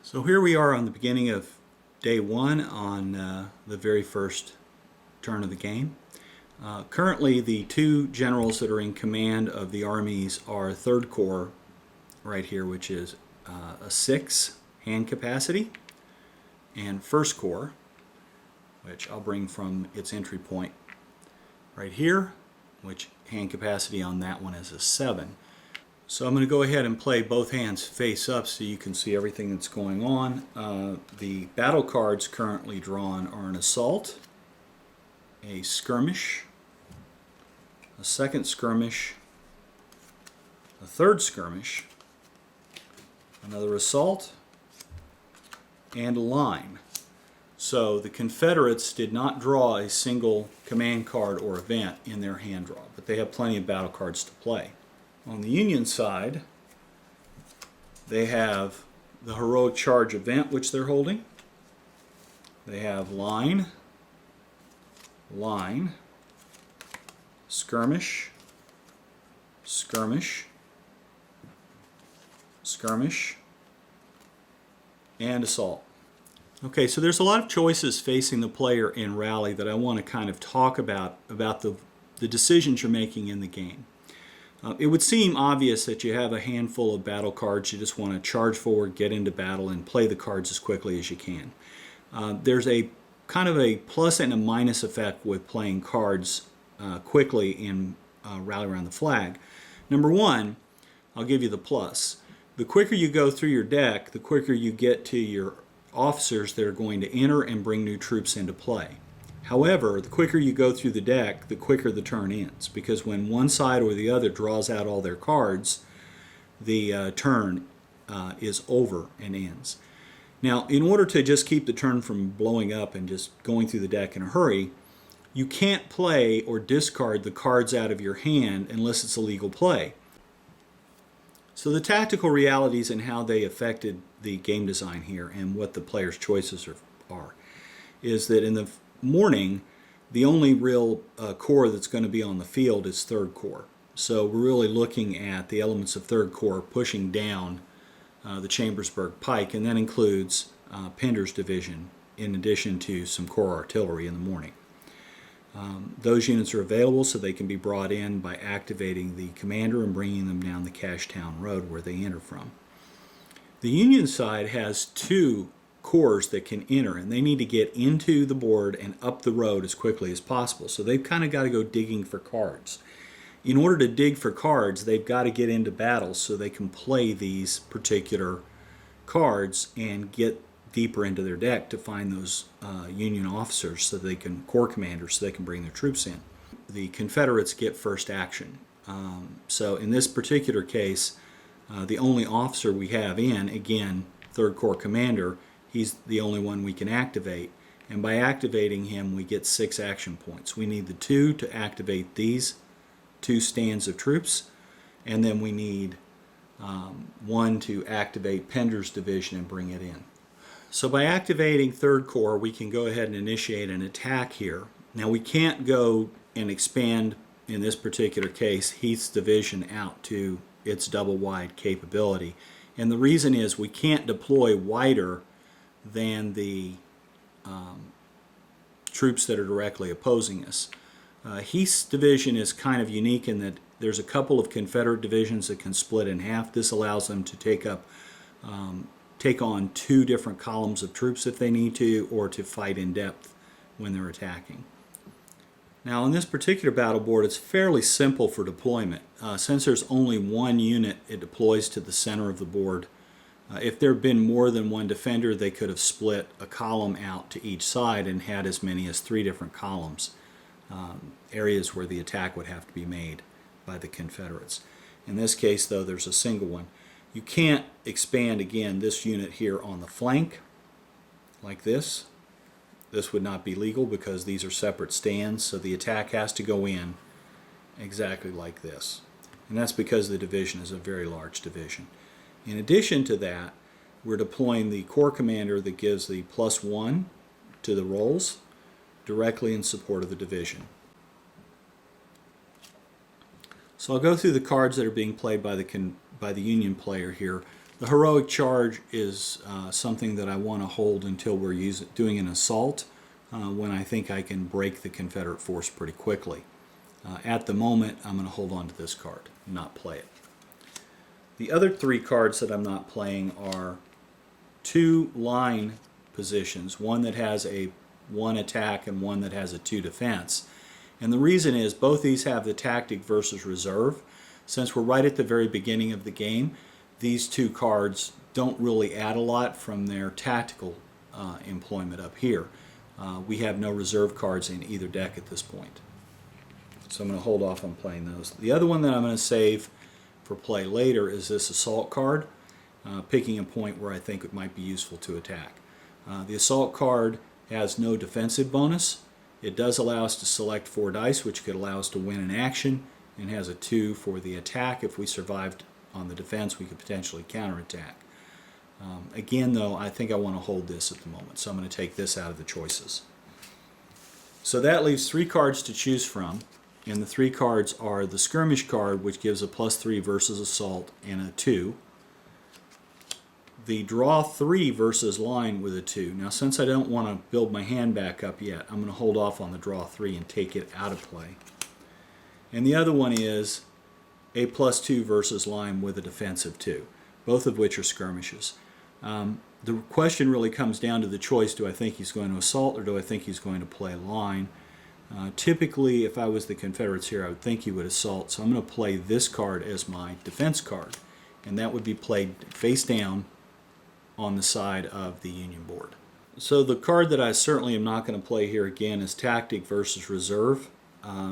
So here we are on the beginning of day one on the very first turn of the game. Currently the two generals that are in command of the armies are 3rd Corps right here, which is a 6 hand capacity, and 1st Corps, which I'll bring from its entry point right here, which hand capacity on that one is a 7. So I'm going to go ahead and play both hands face up so you can see everything that's going on. The battle cards currently drawn are an assault, a skirmish, a 2nd skirmish, a 3rd skirmish, another assault, and a line. So the Confederates did not draw a single command card or event in their hand draw, but they have plenty of battle cards to play. On the Union side, they have the heroic charge event, which they're holding. They have line, skirmish, skirmish, skirmish, and assault. Okay, so there's a lot of choices facing the player in Rally that I want to kind of talk about the decisions you're making in the game. It would seem obvious that you have a handful of battle cards. You just want to charge forward, get into battle, and play the cards as quickly as you can. There's a kind of a plus and a minus effect with playing cards quickly in Rally Around the Flag. Number one, I'll give you the plus. The quicker you go through your deck, the quicker you get to your officers that are going to enter and bring new troops into play. However, the quicker you go through the deck, the quicker the turn ends, because when one side or the other draws out all their cards, the turn is over and ends. Now, in order to just keep the turn from blowing up and just going through the deck in a hurry, you can't play or discard the cards out of your hand unless it's a legal play. So the tactical realities and how they affected the game design here and what the player's choices are is that in the morning, the only real corps that's going to be on the field is 3rd Corps. So we're really looking at the elements of 3rd Corps pushing down the Chambersburg Pike, and that includes Pender's division in addition to some corps artillery in the morning. Those units are available so they can be brought in by activating the commander and bringing them down the Cashtown Road where they enter from. The Union side has 2 corps that can enter, and they need to get into the board and up the road as quickly as possible. So they've kind of got to go digging for cards. In order to dig for cards, they've got to get into battles so they can play these particular cards and get deeper into their deck to find those Union officers so they can, corps commanders, so they can bring their troops in. The Confederates get first action. So in this particular case, the only officer we have in, again, 3rd Corps commander, he's the only one we can activate, and by activating him we get 6 action points. We need the 2 to activate these 2 stands of troops, and then we need 1 to activate Pender's division and bring it in. So by activating 3rd Corps, we can go ahead and initiate an attack here. Now we can't go and expand, in this particular case, Heath's division out to its double wide capability, and the reason is we can't deploy wider than the troops that are directly opposing us. Heath's division is kind of unique in that there's a couple of Confederate divisions that can split in half. This allows them to take on 2 different columns of troops if they need to, or to fight in depth when they're attacking. Now on this particular battle board, it's fairly simple for deployment. Since there's only 1 unit, it deploys to the center of the board. If there had been more than 1 defender, they could have split a column out to each side and had as many as 3 different columns, areas where the attack would have to be made by the Confederates. In this case, though, there's a single one. You can't expand, again, this unit here on the flank like this. This would not be legal because these are separate stands, so the attack has to go in exactly like this. And that's because the division is a very large division. In addition to that, we're deploying the corps commander that gives the +1 to the rolls directly in support of the division. So I'll go through the cards that are being played by the Union player here. The heroic charge is something that I want to hold until we're doing an assault, when I think I can break the Confederate force pretty quickly. At the moment, I'm going to hold on to this card and not play it. The other three cards that I'm not playing are two line positions, one that has a 1 attack and one that has a 2 defense. And the reason is both these have the tactic versus reserve. Since we're right at the very beginning of the game, these two cards don't really add a lot from their tactical employment up here. We have no reserve cards in either deck at this point. So I'm going to hold off on playing those. The other one that I'm going to save for play later is this assault card, picking a point where I think it might be useful to attack. The assault card has no defensive bonus. It does allow us to select 4 dice, which could allow us to win an action, and has a 2 for the attack. If we survived on the defense, we could potentially counterattack. Again, though, I think I want to hold this at the moment, so I'm going to take this out of the choices. So that leaves 3 cards to choose from, and the 3 cards are the skirmish card, which gives a +3 versus assault and a 2. The draw 3 versus line with a 2. Now, since I don't want to build my hand back up yet, I'm going to hold off on the draw 3 and take it out of play. And the other one is a +2 versus line with a defensive 2, both of which are skirmishes. The question really comes down to the choice: do I think he's going to assault or do I think he's going to play line? Typically, if I was the Confederates here, I would think he would assault, so I'm going to play this card as my defense card, and that would be played face down on the side of the Union board. So the card that I certainly am not going to play here again is tactic versus reserve.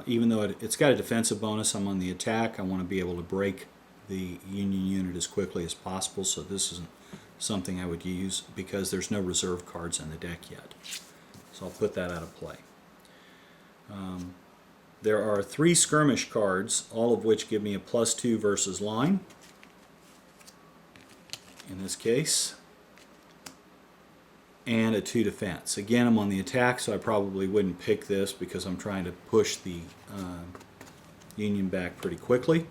Even though it's got a defensive bonus, I'm on the attack. I want to be able to break the Union unit as quickly as possible, so this isn't something I would use because there's no reserve cards in the deck yet. So I'll put that out of play. There are 3 skirmish cards, all of which give me a +2 versus line. In this case, and a 2 defense. Again, I'm on the attack, so I probably wouldn't pick this because I'm trying to push the Union back pretty quickly.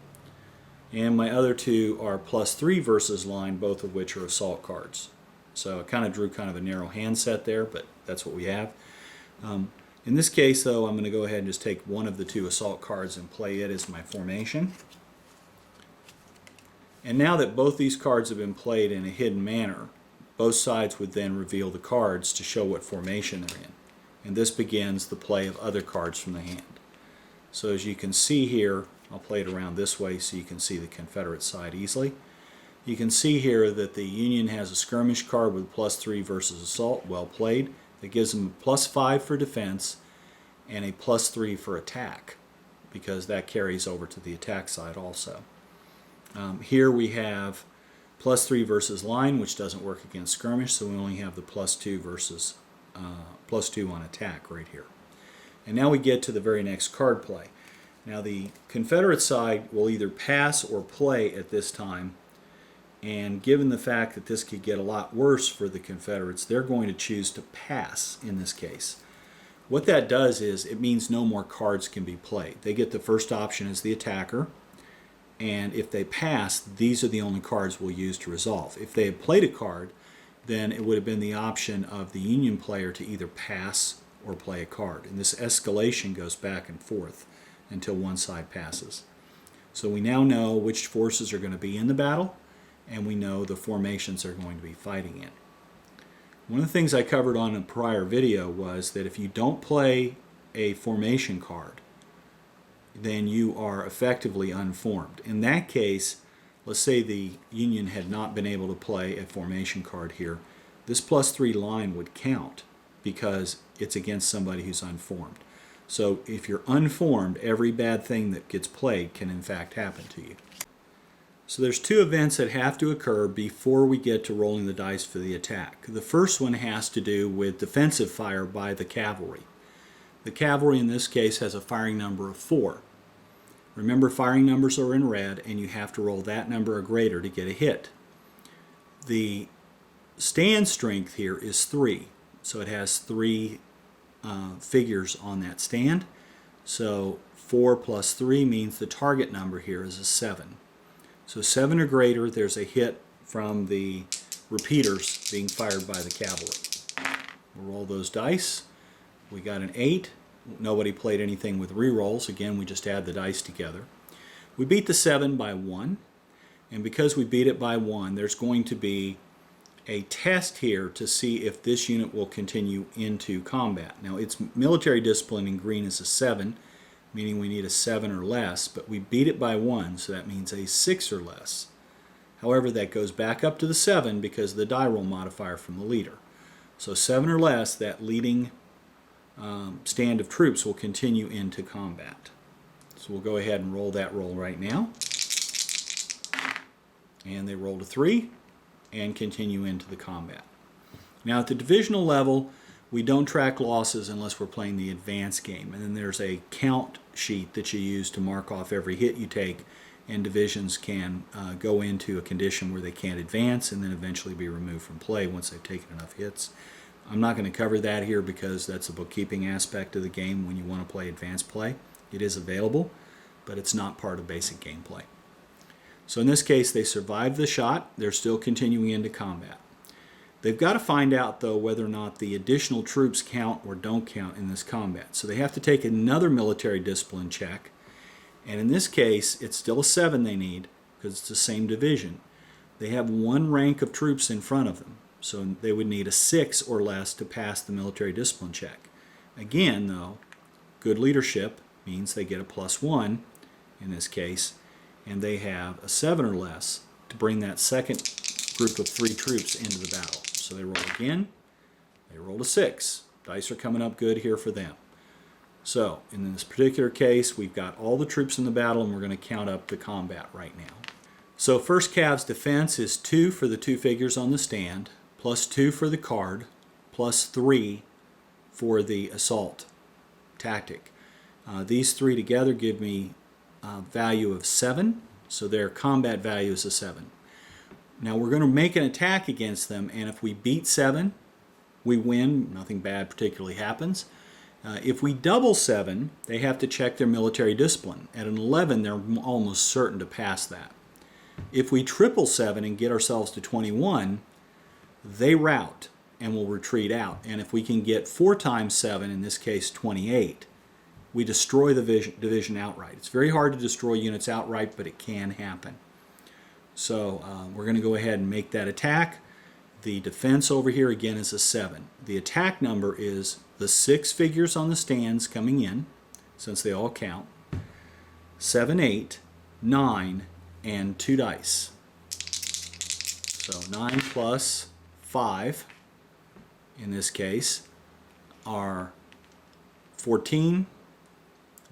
And my other 2 are +3 versus line, both of which are assault cards. So I kind of drew kind of a narrow hand set there, but that's what we have. In this case, though, I'm going to go ahead and just take one of the 2 assault cards and play it as my formation. And now that both these cards have been played in a hidden manner, both sides would then reveal the cards to show what formation they're in. And this begins the play of other cards from the hand. So as you can see here, I'll play it around this way so you can see the Confederate side easily. You can see here that the Union has a skirmish card with +3 versus assault, well played. That gives them a +5 for defense and a +3 for attack, because that carries over to the attack side also. Here we have +3 versus line, which doesn't work against skirmish, so we only have the +2 versus +2 on attack right here. And now we get to the very next card play. Now the Confederate side will either pass or play at this time, and given the fact that this could get a lot worse for the Confederates, they're going to choose to pass in this case. What that does is it means no more cards can be played. They get the first option as the attacker, and if they pass, these are the only cards we'll use to resolve. If they had played a card, then it would have been the option of the Union player to either pass or play a card. And this escalation goes back and forth until one side passes. So we now know which forces are going to be in the battle, and we know the formations they're going to be fighting in. One of the things I covered on a prior video was that if you don't play a formation card, then you are effectively unformed. In that case, let's say the Union had not been able to play a formation card here, this +3 line would count because it's against somebody who's unformed. So if you're unformed, every bad thing that gets played can in fact happen to you. So there's 2 events that have to occur before we get to rolling the dice for the attack. The first one has to do with defensive fire by the cavalry. The cavalry in this case has a firing number of 4. Remember, firing numbers are in red, and you have to roll that number or greater to get a hit. The stand strength here is 3, so it has 3 figures on that stand. So 4 plus 3 means the target number here is a 7. So 7 or greater, there's a hit from the repeaters being fired by the cavalry. We'll roll those dice. We got an 8. Nobody played anything with re-rolls. Again, we just add the dice together. We beat the 7 by 1, and because we beat it by 1, there's going to be a test here to see if this unit will continue into combat. Now, its military discipline in green is a 7, meaning we need a 7 or less, but we beat it by 1, so that means a 6 or less. However, that goes back up to the 7 because of the die roll modifier from the leader. So 7 or less, that leading stand of troops will continue into combat. So we'll go ahead and roll that roll right now. And they rolled a 3 and continue into the combat. Now at the divisional level, we don't track losses unless we're playing the advanced game. And then there's a count sheet that you use to mark off every hit you take, and divisions can go into a condition where they can't advance and then eventually be removed from play once they've taken enough hits. I'm not going to cover that here because that's a bookkeeping aspect of the game when you want to play advanced play. It is available, but it's not part of basic gameplay. So in this case, they survived the shot. They're still continuing into combat. They've got to find out, though, whether or not the additional troops count or don't count in this combat. So they have to take another military discipline check. And in this case, it's still a 7 they need because it's the same division. They have 1 rank of troops in front of them. So they would need a 6 or less to pass the military discipline check. Again, though, good leadership means they get a +1 in this case, and they have a 7 or less to bring that second group of 3 troops into the battle. So they roll again. They rolled a 6. Dice are coming up good here for them. So in this particular case, we've got all the troops in the battle, and we're going to count up the combat right now. So first Cav's defense is 2 for the 2 figures on the stand, +2 for the card, +3 for the assault tactic. These 3 together give me a value of 7, so their combat value is a 7. Now we're going to make an attack against them, and if we beat 7, we win. Nothing bad particularly happens. If we double 7, they have to check their military discipline. At an 11, they're almost certain to pass that. If we triple 7 and get ourselves to 21, they rout and will retreat out. And if we can get 4 times 7, in this case 28, we destroy the division outright. It's very hard to destroy units outright, but it can happen. So we're going to go ahead and make that attack. The defense over here again is a 7. The attack number is the 6 figures on the stands coming in, since they all count, 7, 8, 9, and 2 dice. So 9 plus 5, in this case, are 14.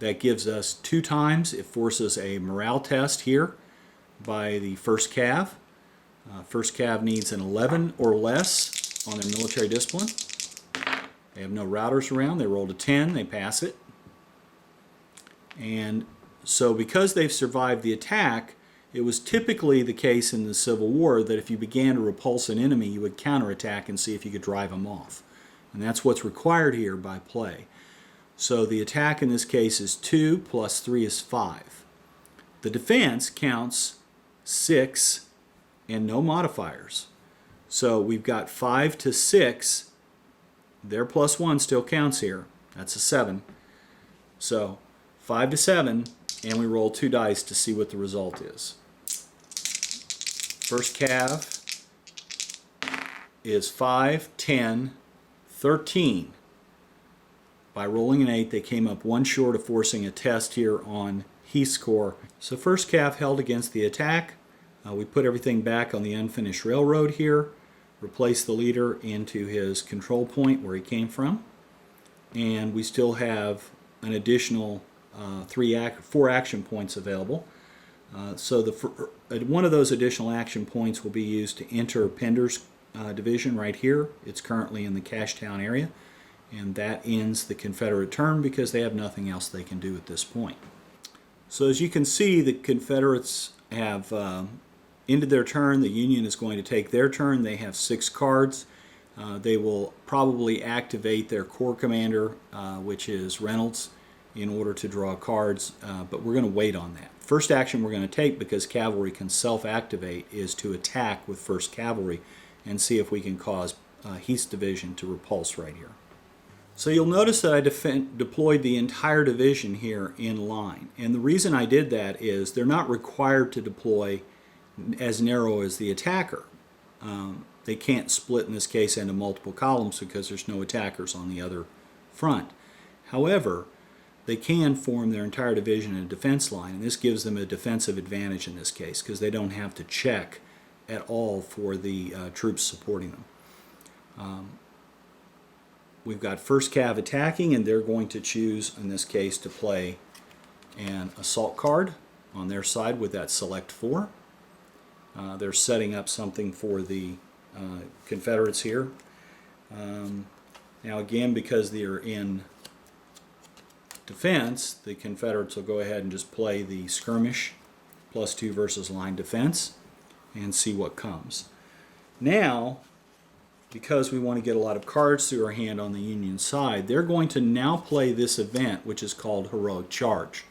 That gives us 2 times. It forces a morale test here by the first Cav. First Cav needs an 11 or less on their military discipline. They have no routers around. They rolled a 10. They pass it. And so because they've survived the attack, it was typically the case in the Civil War that if you began to repulse an enemy, you would counterattack and see if you could drive them off. And that's what's required here by play. So the attack in this case is 2 plus 3 is 5. The defense counts 6 and no modifiers. So we've got 5 to 6. Their +1 still counts here. That's a 7. So 5 to 7, and we roll 2 dice to see what the result is. First Cav is 5, 10, 13. By rolling an 8, they came up 1 short of forcing a test here on Heath's score. So first Cav held against the attack. We put everything back on the unfinished railroad here, replaced the leader into his control point where he came from, and we still have an additional 4 action points available. So one of those additional action points will be used to enter Pender's division right here. It's currently in the Cashtown area, and that ends the Confederate turn because they have nothing else they can do at this point. So as you can see, the Confederates have ended their turn. The Union is going to take their turn. They have 6 cards. They will probably activate their Corps Commander, which is Reynolds, in order to draw cards, but we're going to wait on that. first action we're going to take, because cavalry can self-activate, is to attack with 1st Cavalry and see if we can cause Heath's division to repulse right here. So you'll notice that I deployed the entire division here in line. And the reason I did that is they're not required to deploy as narrow as the attacker. They can't split in this case into multiple columns because there's no attackers on the other front. However, they can form their entire division in a defense line, and this gives them a defensive advantage in this case because they don't have to check at all for the troops supporting them. We've got 1st Cav attacking, and they're going to choose, in this case, to play an assault card on their side with that select 4. They're setting up something for the Confederates here. Now again, because they're in defense, the Confederates will go ahead and just play the skirmish +2 versus line defense and see what comes. Now, because we want to get a lot of cards through our hand on the Union side, they're going to now play this event, which is called Heroic Charge.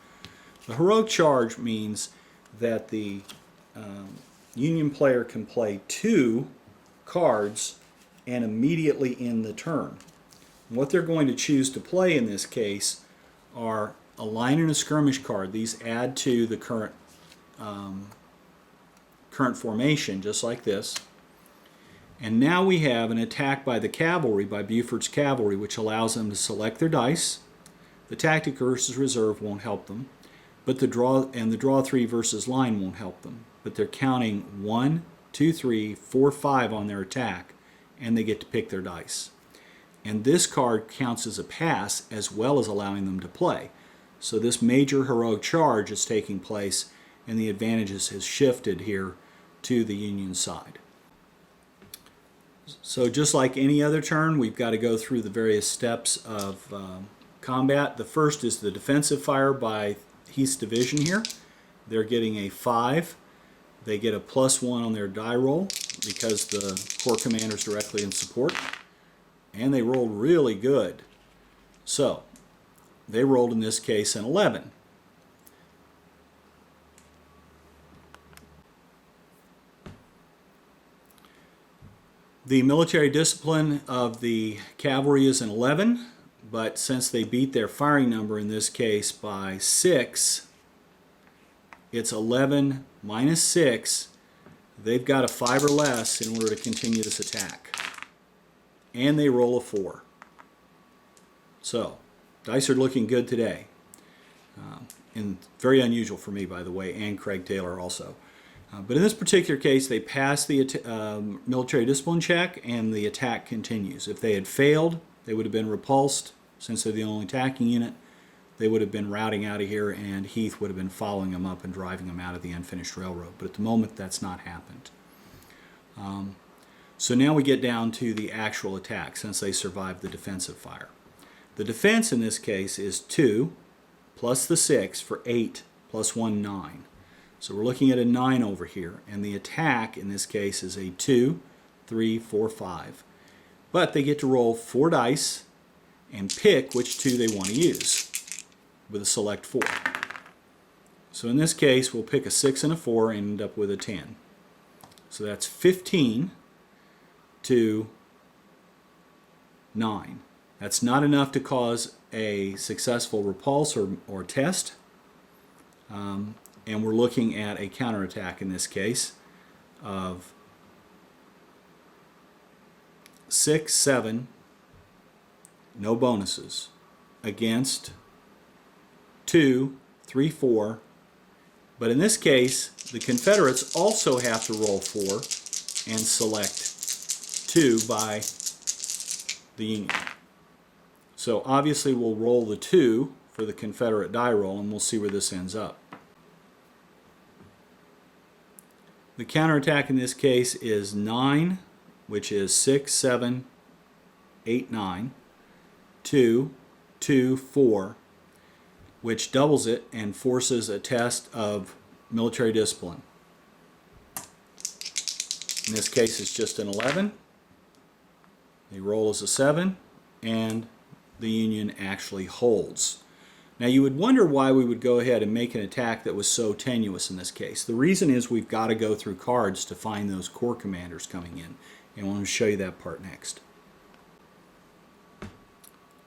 The Heroic Charge means that the Union player can play 2 cards and immediately end the turn. And what they're going to choose to play in this case are a line and a skirmish card. These add to the current formation, just like this. And now we have an attack by the cavalry, by Buford's cavalry, which allows them to select their dice. The tactic versus reserve won't help them, but the draw 3 versus line won't help them. But they're counting 1, 2, 3, 4, 5 on their attack, and they get to pick their dice. And this card counts as a pass as well as allowing them to play. So this major heroic charge is taking place, and the advantages has shifted here to the Union side. So just like any other turn, we've got to go through the various steps of combat. The first is the defensive fire by Heath's division here. They're getting a 5. They get a +1 on their die roll because the corps commander is directly in support. And they rolled really good. So they rolled, in this case, an 11. The military discipline of the cavalry is an 11, but since they beat their firing number, in this case, by 6, it's 11 minus 6. They've got a 5 or less in order to continue this attack. And they roll a 4. So, dice are looking good today. And very unusual for me, by the way, and Craig Taylor also. But in this particular case, they pass the military discipline check, and the attack continues. If they had failed, they would have been repulsed. Since they're the only attacking unit, they would have been routing out of here, and Heath would have been following them up and driving them out of the unfinished railroad. But at the moment, that's not happened. So now we get down to the actual attack, since they survived the defensive fire. The defense in this case is 2 plus the 6 for 8 plus 1, 9. So we're looking at a 9 over here, and the attack in this case is a 2, 3, 4, 5. But they get to roll 4 dice and pick which 2 they want to use with a select 4. So in this case, we'll pick a 6 and a 4 and end up with a 10. So that's 15 to 9. That's not enough to cause a successful repulse or test. And we're looking at a counterattack in this case of 6, 7, no bonuses, against 2, 3, 4. But in this case, the Confederates also have to roll 4 and select 2 by the Union. So obviously we'll roll the 2 for the Confederate die roll, and we'll see where this ends up. The counterattack in this case is 9, which is 6, 7, 8, 9, 2, 2, 4, which doubles it and forces a test of military discipline. In this case, it's just an 11. The roll is a 7, and the Union actually holds. Now you would wonder why we would go ahead and make an attack that was so tenuous in this case. The reason is we've got to go through cards to find those corps commanders coming in, and I want to show you that part next.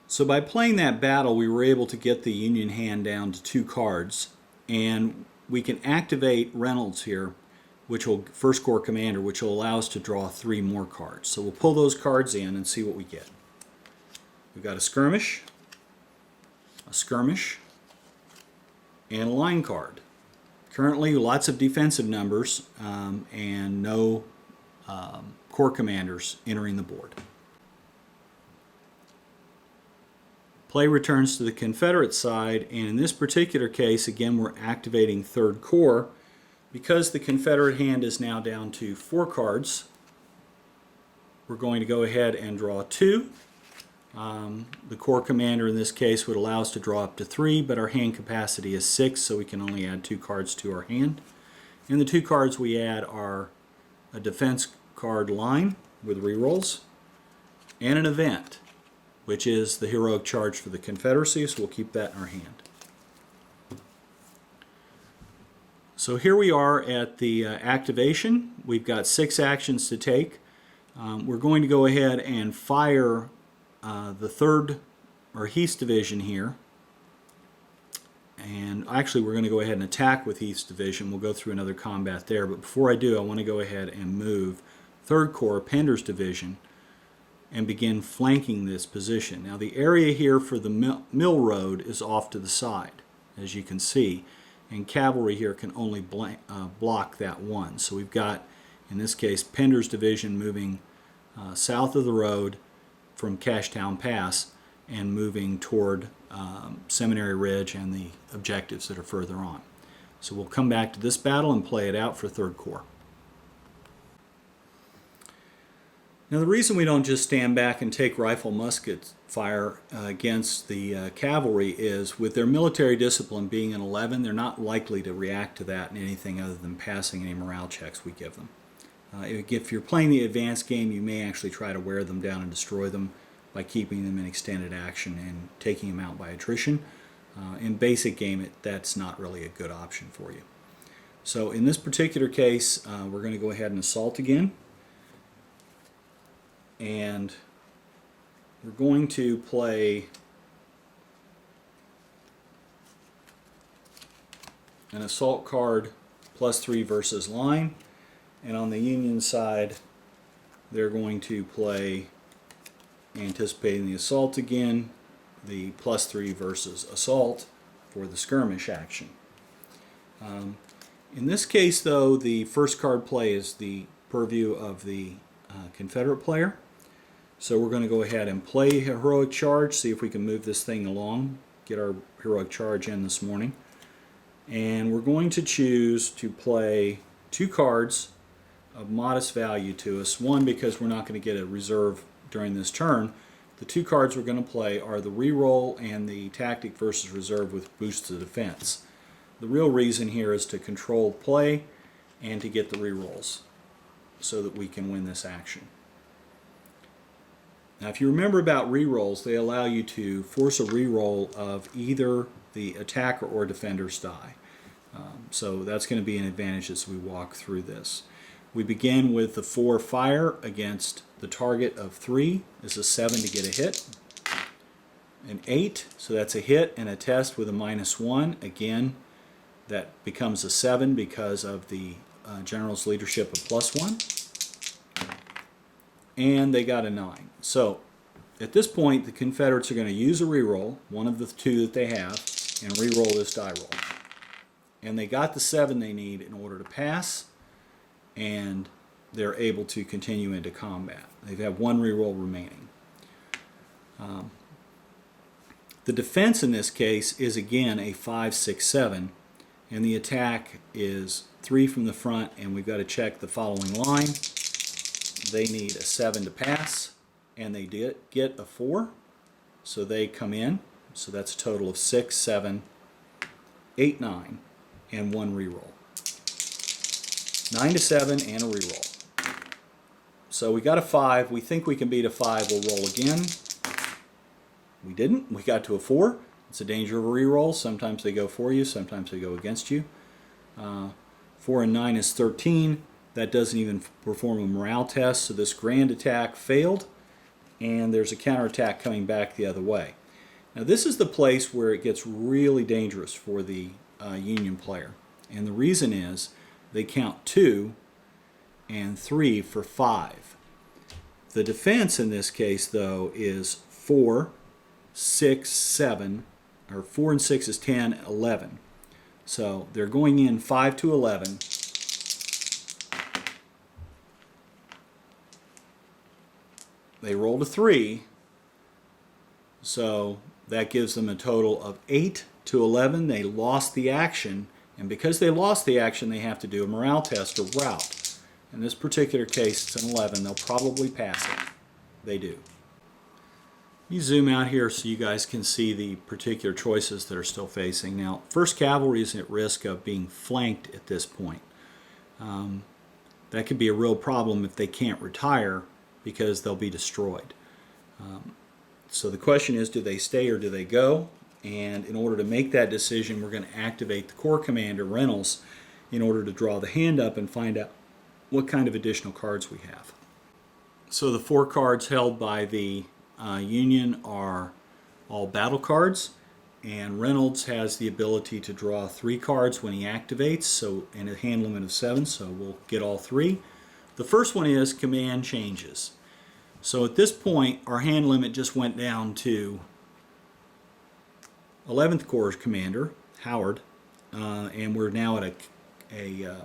So by playing that battle, we were able to get the Union hand down to 2 cards, and we can activate Reynolds here, which will First Corps Commander, which will allow us to draw 3 more cards. So we'll pull those cards in and see what we get. We've got a skirmish, and a line card. Currently, lots of defensive numbers and no corps commanders entering the board. Play returns to the Confederate side, and in this particular case, again, we're activating Third Corps. Because the Confederate hand is now down to 4 cards, we're going to go ahead and draw 2. The Corps Commander in this case would allow us to draw up to 3, but our hand capacity is 6, so we can only add 2 cards to our hand. And the 2 cards we add are a defense card line with rerolls and an event, which is the heroic charge for the Confederacy, so we'll keep that in our hand. So here we are at the activation. We've got 6 actions to take. We're going to go ahead and fire the 3rd or Heath's division here. And actually we're going to go ahead and attack with Heath's division. We'll go through another combat there. But before I do, I want to go ahead and move 3rd Corps, Pender's division, and begin flanking this position. Now the area here for the mill road is off to the side, as you can see. And cavalry here can only block that one. So we've got, in this case, Pender's division moving south of the road from Cashtown Pass and moving toward Seminary Ridge and the objectives that are further on. So we'll come back to this battle and play it out for 3rd Corps. Now the reason we don't just stand back and take rifle musket fire against the cavalry is with their military discipline being an 11, they're not likely to react to that in anything other than passing any morale checks we give them. If you're playing the advanced game, you may actually try to wear them down and destroy them by keeping them in extended action and taking them out by attrition. In basic game, that's not really a good option for you. So in this particular case, we're going to go ahead and assault again. And we're going to play an assault card +3 versus line, and on the Union side they're going to play, anticipating the assault again, the +3 versus assault for the skirmish action. In this case though, the first card play is the purview of the Confederate player. So we're going to go ahead and play heroic charge, see if we can move this thing along, get our heroic charge in this morning. And we're going to choose to play 2 cards of modest value to us. One, because we're not going to get a reserve during this turn. The 2 cards we're going to play are the reroll and the tactic versus reserve with boost to defense. The real reason here is to control play and to get the rerolls so that we can win this action. Now if you remember about rerolls, they allow you to force a reroll of either the attacker or defender's die. So that's going to be an advantage as we walk through this. We begin with the 4 fire against the target of 3 is a 7 to get a hit. An 8, so that's a hit and a test with a -1. Again, that becomes a 7 because of the general's leadership of +1. And they got a 9. So at this point the Confederates are going to use a reroll, one of the 2 that they have, and reroll this die roll. And they got the 7 they need in order to pass, and they're able to continue into combat. They have 1 reroll remaining. The defense in this case is again a 5, 6, 7, and the attack is 3 from the front, and we've got to check the following line. They need a 7 to pass, and they did get a 4, so they come in. So that's a total of 6, 7, 8, 9, and 1 reroll. 9 to 7 and a reroll. So we got a 5. We think we can beat a 5. We'll roll again. We didn't. We got to a 4. It's a danger of a reroll. Sometimes they go for you, sometimes they go against you. 4 and 9 is 13. That doesn't even perform a morale test, so this grand attack failed, and there's a counterattack coming back the other way. Now this is the place where it gets really dangerous for the Union player, and the reason is they count 2 and 3 for 5. The defense in this case, though, is 4, 6, 7, or 4 and 6 is 10, 11. So they're going in 5 to 11. They rolled a 3, so that gives them a total of 8 to 11. They lost the action, and because they lost the action, they have to do a morale test or rout. In this particular case, it's an 11. They'll probably pass it. They do. You zoom out here so you guys can see the particular choices that are still facing. Now, 1st Cavalry is at risk of being flanked at this point. That could be a real problem if they can't retire, because they'll be destroyed. So the question is, do they stay or do they go? And in order to make that decision, we're going to activate the Corps Commander, Reynolds, in order to draw the hand up and find out what kind of additional cards we have. So the 4 cards held by the Union are all battle cards, and Reynolds has the ability to draw 3 cards when he activates, so, and a hand limit of 7, so we'll get all 3. The first one is Command Changes. So at this point, our hand limit just went down to 11th Corps Commander, Howard, and we're now at a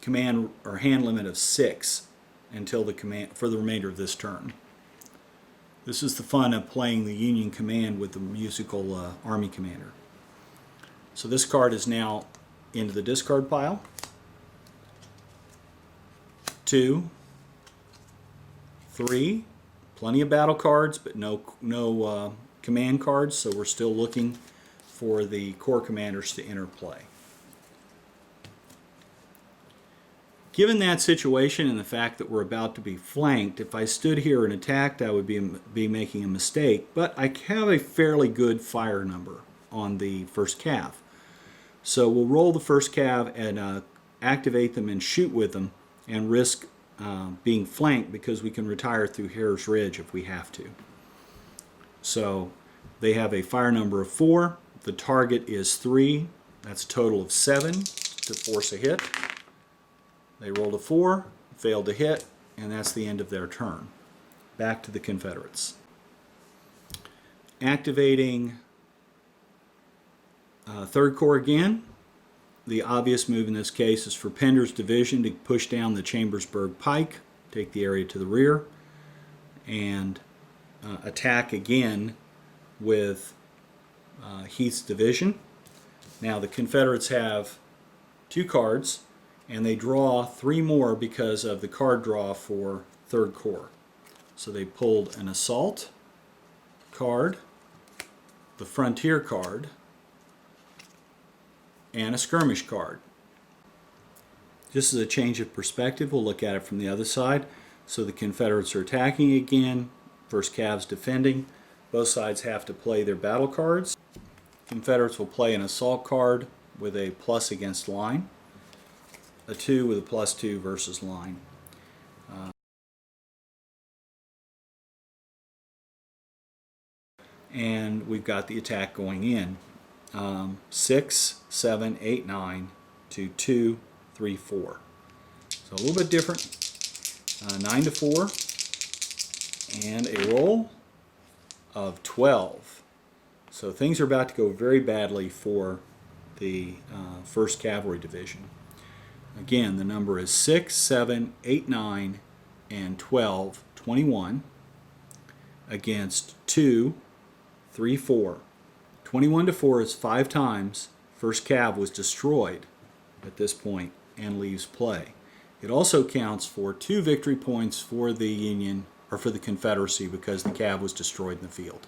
command or hand limit of 6 until the command for the remainder of this turn. This is the fun of playing the Union command with the musical Army Commander. So this card is now into the discard pile. 2, 3, plenty of battle cards, but no command cards, so we're still looking for the Corps Commanders to enter play. Given that situation and the fact that we're about to be flanked, if I stood here and attacked, I would be making a mistake, but I have a fairly good fire number on the 1st Cav. So we'll roll the 1st Cav and activate them and shoot with them, and risk being flanked because we can retire through Harris Ridge if we have to. So they have a fire number of 4. The target is 3. That's a total of 7 to force a hit. They rolled a 4, failed to hit, and that's the end of their turn. Back to the Confederates. Activating 3rd Corps again. The obvious move in this case is for Pender's division to push down the Chambersburg Pike, take the area to the rear, and attack again with Heath's division. Now the Confederates have 2 cards, and they draw 3 more because of the card draw for 3rd Corps. So they pulled an assault card, the frontier card, and a skirmish card. Just as a change of perspective, we'll look at it from the other side. So the Confederates are attacking again, 1st Cav's defending. Both sides have to play their battle cards. Confederates will play an assault card with a plus against line, a 2 with a +2 versus line. And we've got the attack going in. 6, 7, 8, 9 to 2, 3, 4. So a little bit different. 9 to 4. And a roll of 12. So things are about to go very badly for the 1st Cavalry Division. Again, the number is 6, 7, 8, 9, and 12, 21 against 2, 3, 4. 21 to 4 is 5 times. 1st Cav was destroyed at this point and leaves play. It also counts for 2 victory points for the Union, or for the Confederacy, because the Cav was destroyed in the field.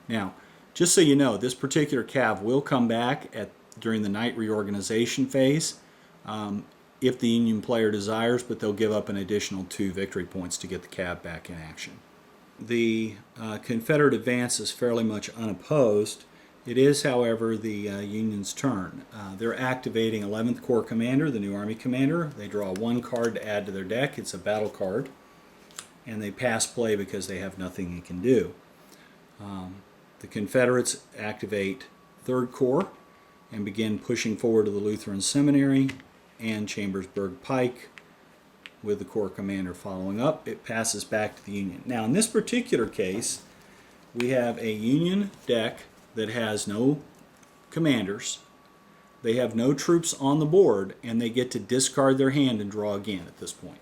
Now, just so you know, this particular Cav will come back during the night reorganization phase if the Union player desires, but they'll give up an additional 2 victory points to get the Cav back in action. the Confederate advance is fairly much unopposed. It is, however, the Union's turn. They're activating 11th Corps Commander, the new Army Commander. They draw one card to add to their deck. It's a battle card. And they pass play because they have nothing they can do. The Confederates activate 3rd Corps and begin pushing forward to the Lutheran Seminary and Chambersburg Pike, with the Corps Commander following up. It passes back to the Union. Now, in this particular case, we have a Union deck that has no commanders. They have no troops on the board, and they get to discard their hand and draw again at this point.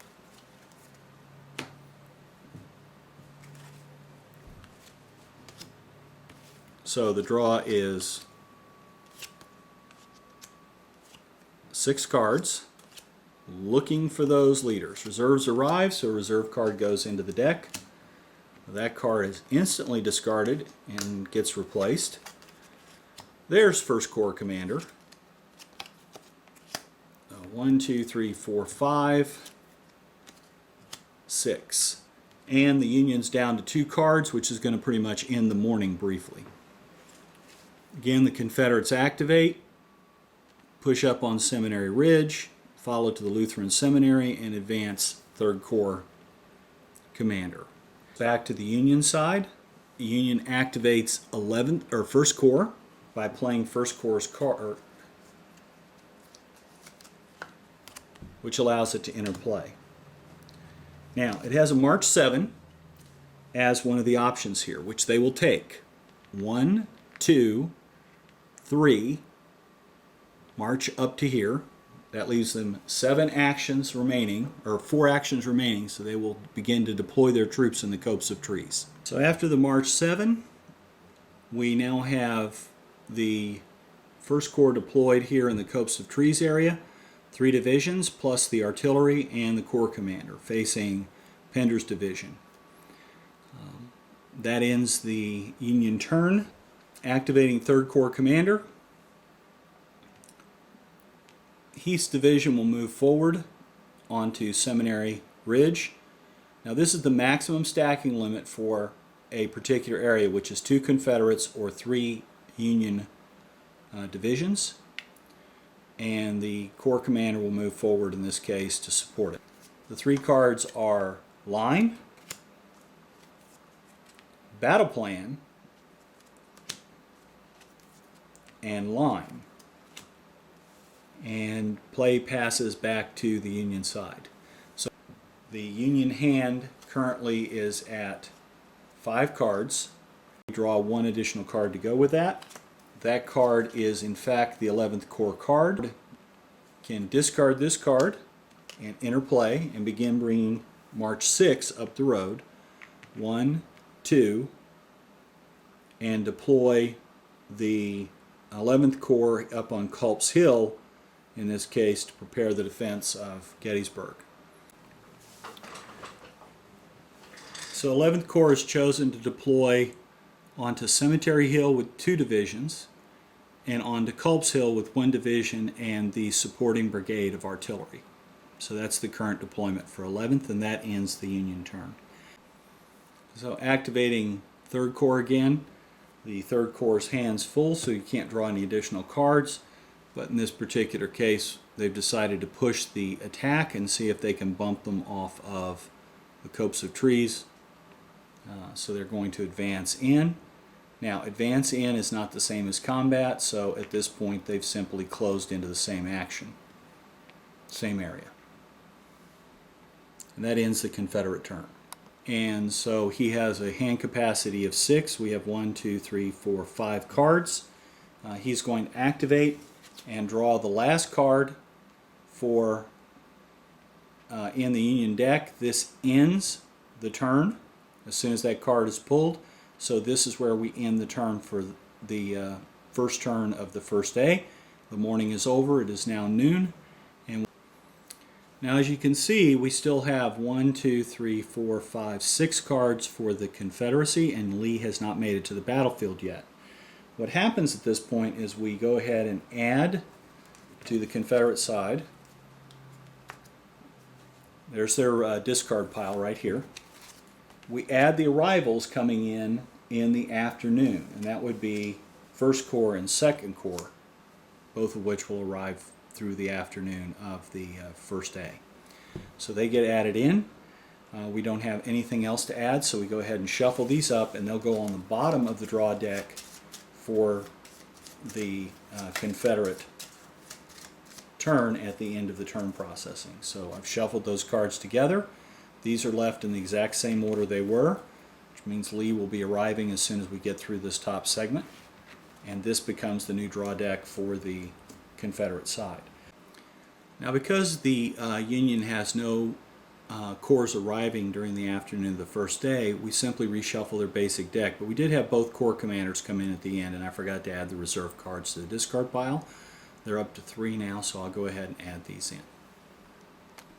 So the draw is 6 cards, looking for those leaders. Reserves arrive, so a reserve card goes into the deck. That card is instantly discarded and gets replaced. There's 1st Corps Commander. 1, 2, 3, 4, 5, 6. And the Union's down to 2 cards, which is going to pretty much end the morning briefly. Again, the Confederates activate, push up on Seminary Ridge, follow to the Lutheran Seminary, and advance 3rd Corps Commander. Back to the Union side. The Union activates 1st Corps by playing 1st Corps' card, which allows it to enter play. Now, it has a March 7 as one of the options here, which they will take. 1, 2, 3, march up to here. That leaves them 7 actions remaining, or 4 actions remaining, so they will begin to deploy their troops in the copse of trees. So after the March 7, we now have the 1st Corps deployed here in the copse of trees area, 3 divisions plus the artillery and the Corps Commander facing Pender's division. That ends the Union turn. Activating 3rd Corps Commander, Heath's division will move forward onto Seminary Ridge. Now this is the maximum stacking limit for a particular area, which is 2 Confederates or 3 Union divisions. And the Corps Commander will move forward in this case to support it. The 3 cards are Line, Battle Plan, and Line. And play passes back to the Union side. So the Union hand currently is at 5 cards. We draw 1 additional card to go with that. That card is in fact the 11th Corps card. Can discard this card and enter play and begin bringing March 6 up the road. 1, 2, and deploy the 11th Corps up on Culp's Hill, in this case to prepare the defense of Gettysburg. So 11th Corps is chosen to deploy onto Cemetery Hill with 2 divisions and onto Culp's Hill with 1 division and the supporting brigade of artillery. So that's the current deployment for 11th, and that ends the Union turn. So activating 3rd Corps again. The 3rd Corps' hand's full, so you can't draw any additional cards. But in this particular case, they've decided to push the attack and see if they can bump them off of the copse of trees. So they're going to advance in. Now, advance in is not the same as combat, so at this point they've simply closed into the same action, same area. And that ends the Confederate turn. And so he has a hand capacity of 6. We have 1, 2, 3, 4, 5 cards. He's going to activate and draw the last card for in the Union deck. This ends the turn as soon as that card is pulled. So this is where we end the turn for the first turn of the first day. The morning is over. It is now noon. And now, as you can see, we still have 1, 2, 3, 4, 5, 6 cards for the Confederacy, and Lee has not made it to the battlefield yet. What happens at this point is we go ahead and add to the Confederate side. There's their discard pile right here. we add the arrivals coming in the afternoon, and that would be 1st Corps and 2nd Corps, both of which will arrive through the afternoon of the first day. So they get added in. We don't have anything else to add, so we go ahead and shuffle these up, and they'll go on the bottom of the draw deck for the Confederate turn at the end of the turn processing. So I've shuffled those cards together. These are left in the exact same order they were, which means Lee will be arriving as soon as we get through this top segment. And this becomes the new draw deck for the Confederate side. Now, because the Union has no corps arriving during the afternoon of the first day, we simply reshuffle their basic deck. But we did have both corps commanders come in at the end, and I forgot to add the reserve cards to the discard pile. They're up to 3 now, so I'll go ahead and add these in.